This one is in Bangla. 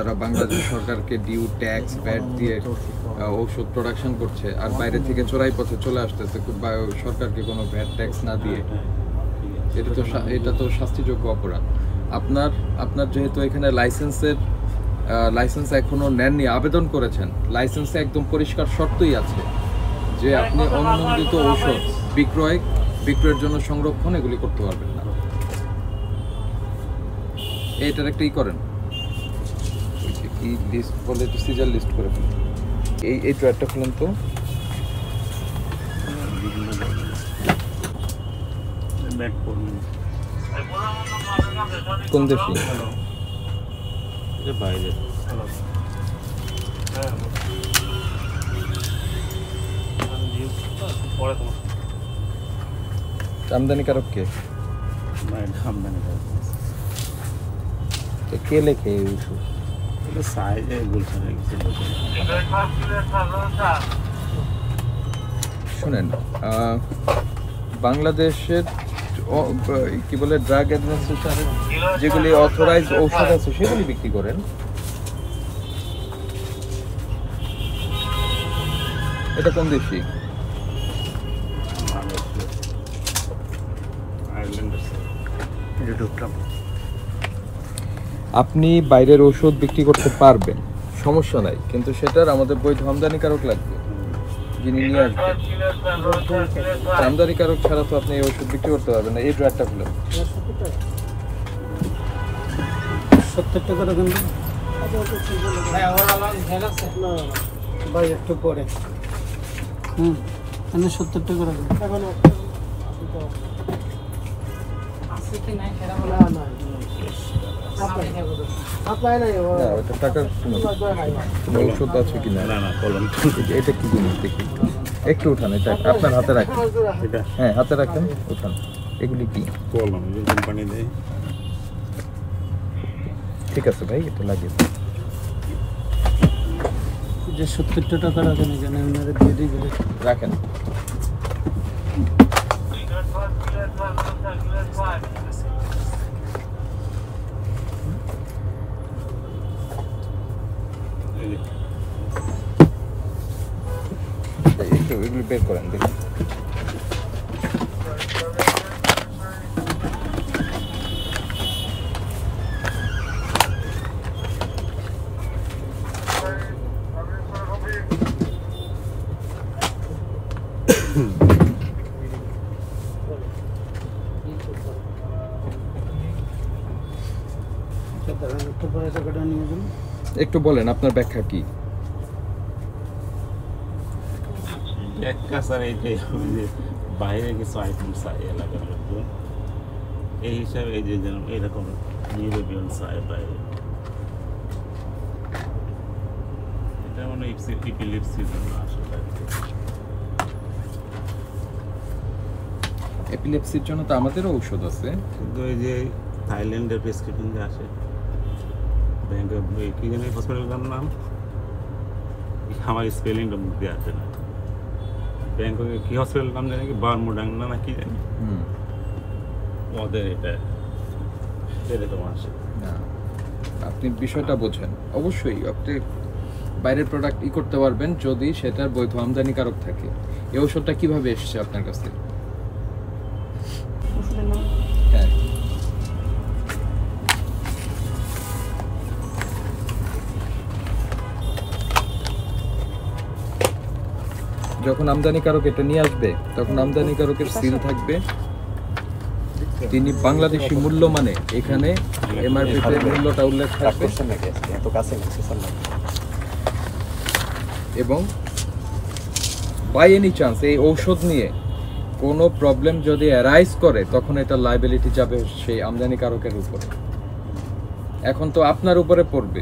তারা বাংলাদেশ সরকারকে ডিউ ট্যাক্স ভ্যাট দিয়ে ঔষধ প্রোডাকশন করছে আর বাইরে থেকে চোরাই পথে চলে আসতেছে সরকারকে কোনো ভ্যাট ট্যাক্স না দিয়ে। এটা তো শাস্তিযোগ্য অপরাধ। আপনার যেহেতু এখানে লাইসেন্স এখনো নেননি, আবেদন করেছেন, লাইসেন্সে একদম পরিষ্কার শর্তই আছে যে আপনি অনুমোদিত ঔষধ বিক্রয়ের জন্য সংরক্ষণ এগুলি করতে পারবেন না। এটার একটা করেন, কি লিস্ট বলে একটু সিজার লিস্ট করে ফেলেন। এই ড্রয়ারটা খুলেন তো। কোন দেশি? বাইরে আমদানিকারক কে? কে লেখে এই ওষুধ? শুনেন, বাংলাদেশের কি বলে ড্রাগ অ্যাডমিনিস্ট্রেশনের যেগুলি অথরাইজ ঔষধ আছে সেগুলি বিক্রি করেন। এটা কোন দেশি? আপনি বাইরের ঔষধ বিক্রি করতে পারবেন, সমস্যা নাই, কিন্তু সেটার আমাদের বৈধ আমদানিকারক লাগবে যিনি নিয়ে আসবেন। আমদানিকারক ছাড়া তো আপনি এই ওষুধ বিক্রি করতে পারবেন না। এই ড্রায়ারটা খুলে 70 টাকা রাখেন ভাই, একটু পরে 70 টাকা রাখেন। ঔষধ আছে কিনা এটা কি জিনিস দেখি, একটু উঠান। এটা আপনার হাতে রাখেন। হ্যাঁ, হাতে রাখেন, উঠান। এগুলি কি কোম্পানি দেয়? ঠিক আছে ভাই, এটা লাগিয়ে যে 70 টাকা রাখেন এখানে, ওনারা দিয়ে দিবেন। রাখেন। একটু এগুলি বের করেন দেখি। একটু বলেন আপনার ব্যাখ্যা কি? ব্যাখ্যা স্যার এইটাই, বাইরে কিছু আইটেম চাই এলাকার লোকজন, এই হিসাবে এই যে যেন এরকম নিউরোবিয়ন চাই বাইরে। এটা মানে এপিলেপসির জন্য আসলে। এপিলেপসির জন্য তো আমাদেরও ঔষধ আছে, কিন্তু এই যে থাইল্যান্ডের প্রেসক্রিপশন যে আসে ব্যাংকে, কি জানি হসপিটালটার নাম, আমার স্পেলিংটা মুখে আসে না। ব্যাংককে কি হসপিটাল নাম জানি, কি বারমুডাং না কি জানি, ওদের এটা এরকম আসে না। আপনি বিষয়টা বোঝেন। অবশ্যই আপনি বাইরের প্রোডাক্ট করতে পারবেন যদি সেটার বৈধ আমদানিকারক থাকে। এই ঔষধটা কিভাবে এসেছে আপনার কাছে? হ্যাঁ, যখন আমদানিকারক এটা নিয়ে আসবে তখন আমদানিকারকের সিল থাকবে, তিনি বাংলাদেশি মূল্য মানে এখানে এমআরপিতে মূল্যটা উল্লেখ থাকবে, এবং বাই এনি চান্স এই ঔষধ নিয়ে কোনো প্রবলেম যদি অ্যারাইজ করে তখন এটা লায়াবিলিটি যাবে সেই আমদানিকারকের উপরে। এখন তো আপনার উপরে পড়বে।